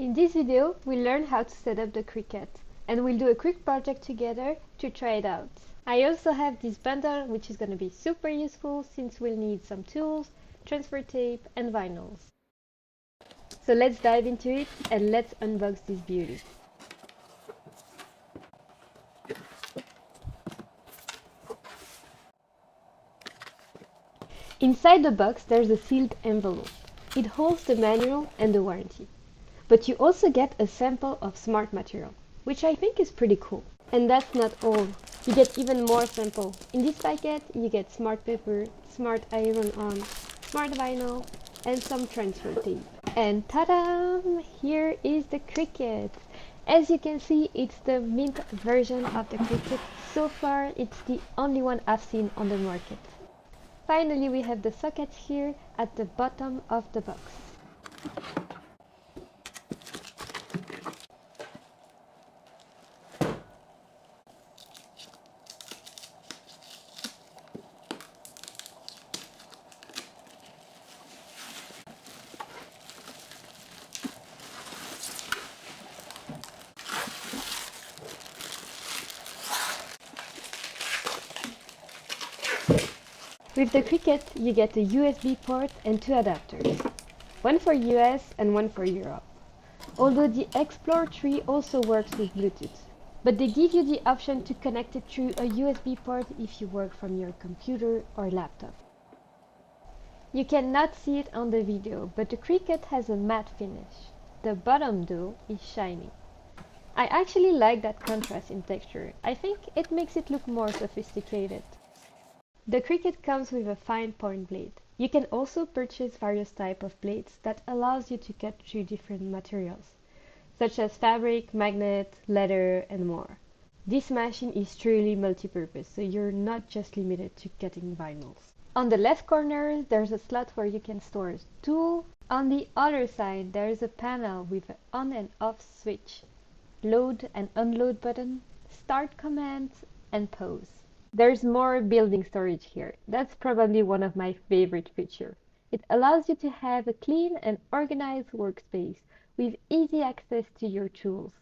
In this video, we'll learn how to set up the Cricut, and we'll do a quick project together to try it out. I also have this bundle, which is going to be super useful since we'll need some tools, transfer tape, and vinyls. So let's dive into it and let's unbox this beauty. Inside the box, there's a sealed envelope. It holds the manual and the warranty. But you also get a sample of smart material, which I think is pretty cool. And that's not all. You get even more sample. In this packet, you get smart paper, smart iron-on, smart vinyl, and some transfer tape. And ta-da! Here is the Cricut. As you can see, it's the mint version of the Cricut. So far, it's the only one I've seen on the market. Finally, we have the sockets here at the bottom of the box. With the Cricut, you get a USB port and two adapters, one for US and one for Europe. Although the Explore 3 also works with Bluetooth, but they give you the option to connect it through a USB port if you work from your computer or laptop. You cannot see it on the video, but the Cricut has a matte finish. The bottom though is shiny. I actually like that contrast in texture. I think it makes it look more sophisticated. The Cricut comes with a fine point blade. You can also purchase various types of blades that allows you to cut through different materials, such as fabric, magnet, leather, and more. This machine is truly multi-purpose, so you're not just limited to cutting vinyls. On the left corner, there's a slot where you can store a tool. On the other side, there is a panel with an on and off switch, load and unload button, start commands, and pause. There's more building storage here. That's probably one of my favorite features. It allows you to have a clean and organized workspace with easy access to your tools.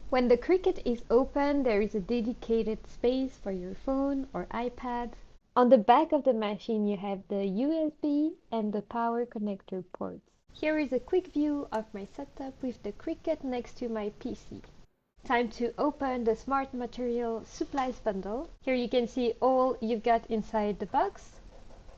When the Cricut is open, there is a dedicated space for your phone or iPad. On the back of the machine, you have the USB and the power connector ports. Here is a quick view of my setup with the Cricut next to my PC. Time to open the Smart Material Supplies bundle. Here you can see all you've got inside the box.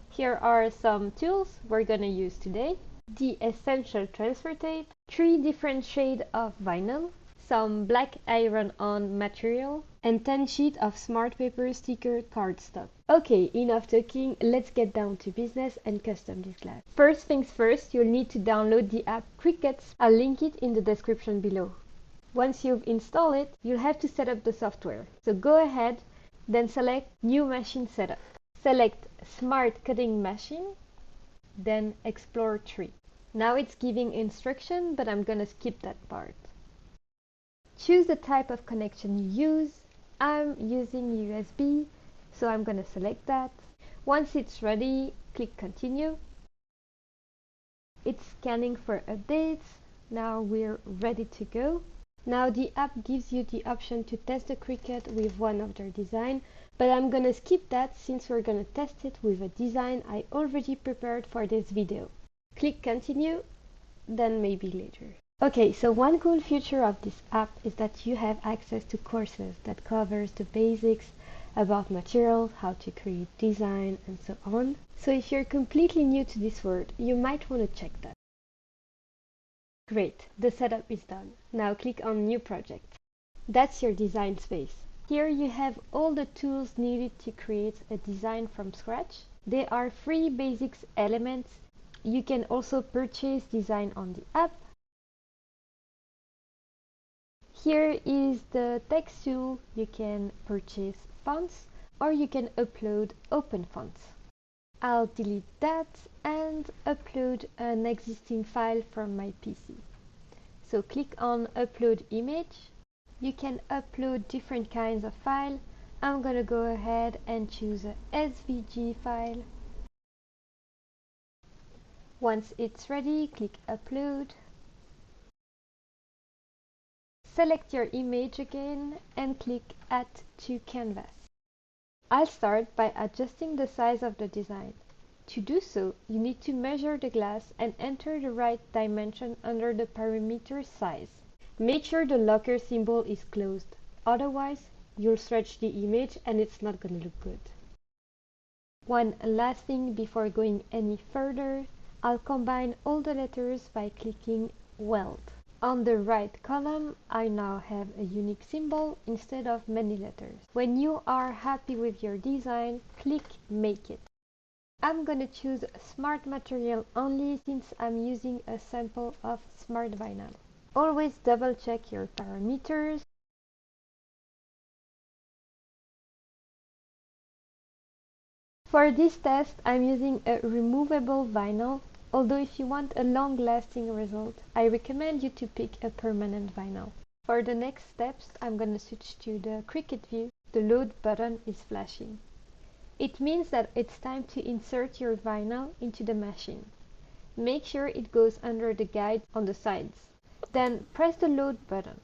Here are some tools we're gonna use today. The essential transfer tape, 3 different shades of vinyl, some black iron-on material, and 10 sheets of smart paper sticker cardstock. Okay, enough talking, let's get down to business and custom this glass. First things first, you'll need to download the app Cricut. I'll link it in the description below. Once you've installed it, you'll have to set up the software. So go ahead, then select New Machine Setup. Select Smart Cutting Machine, then Explore 3. Now it's giving instruction, but I'm gonna skip that part. Choose the type of connection you use. I'm using USB, so I'm gonna select that. Once it's ready, click Continue. It's scanning for updates. Now we're ready to go. Now the app gives you the option to test the Cricut with one of their designs, but I'm gonna skip that since we're gonna test it with a design I already prepared for this video. Click Continue, then maybe later. Okay, so one cool feature of this app is that you have access to courses that covers the basics about materials, how to create design, and so on. So if you're completely new to this world, you might want to check that. Great, the setup is done. Now click on New Project. That's your design space. Here you have all the tools needed to create a design from scratch. There are 3 basics elements. You can also purchase design on the app. Here is the text tool. You can purchase fonts or you can upload open fonts. I'll delete that and upload an existing file from my PC. So click on Upload Image. You can upload different kinds of file. I'm gonna go ahead and choose a SVG file. Once it's ready, click Upload. Select your image again and click Add to Canvas. I'll start by adjusting the size of the design. To do so, you need to measure the glass and enter the right dimension under the parameter size. Make sure the locker symbol is closed, otherwise you'll stretch the image and it's not going to look good. One last thing before going any further, I'll combine all the letters by clicking Weld. On the right column, I now have a unique symbol instead of many letters. When you are happy with your design, click Make It. I'm gonna choose smart material only since I'm using a sample of smart vinyl. Always double check your parameters. For this test, I'm using a removable vinyl, although if you want a long-lasting result, I recommend you to pick a permanent vinyl. For the next steps, I'm going to switch to the Cricut view. The load button is flashing. It means that it's time to insert your vinyl into the machine. Make sure it goes under the guide on the sides. Then press the load button.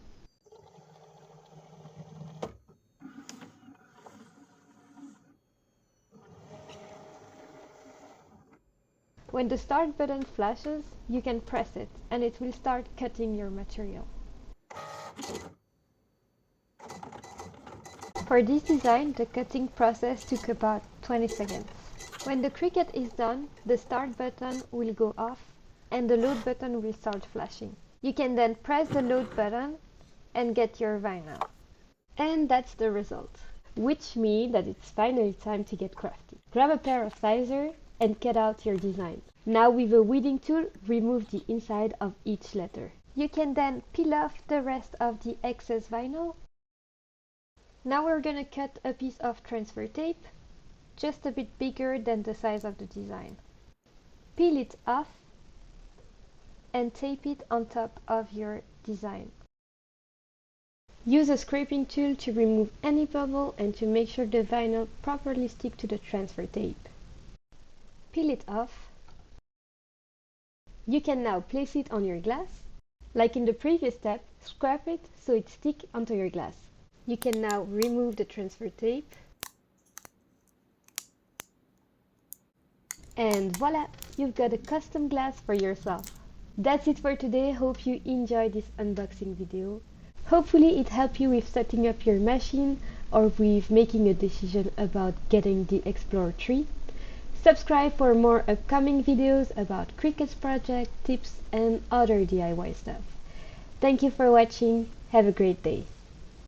When the start button flashes, you can press it and it will start cutting your material. For this design, the cutting process took about 20 seconds. When the Cricut is done, the start button will go off and the load button will start flashing. You can then press the load button and get your vinyl. And that's the result, which means that it's finally time to get crafty. Grab a pair of scissors and cut out your design. Now with a weeding tool, remove the inside of each letter. You can then peel off the rest of the excess vinyl. Now we're gonna cut a piece of transfer tape, just a bit bigger than the size of the design. Peel it off and tape it on top of your design. Use a scraping tool to remove any bubble and to make sure the vinyl properly sticks to the transfer tape. Peel it off. You can now place it on your glass. Like in the previous step, scrape it so it sticks onto your glass. You can now remove the transfer tape. And voila, you've got a custom glass for yourself. That's it for today. Hope you enjoyed this unboxing video. Hopefully it helped you with setting up your machine or with making a decision about getting the Explore 3. Subscribe for more upcoming videos about Cricut's project, tips and other DIY stuff. Thank you for watching. Have a great day.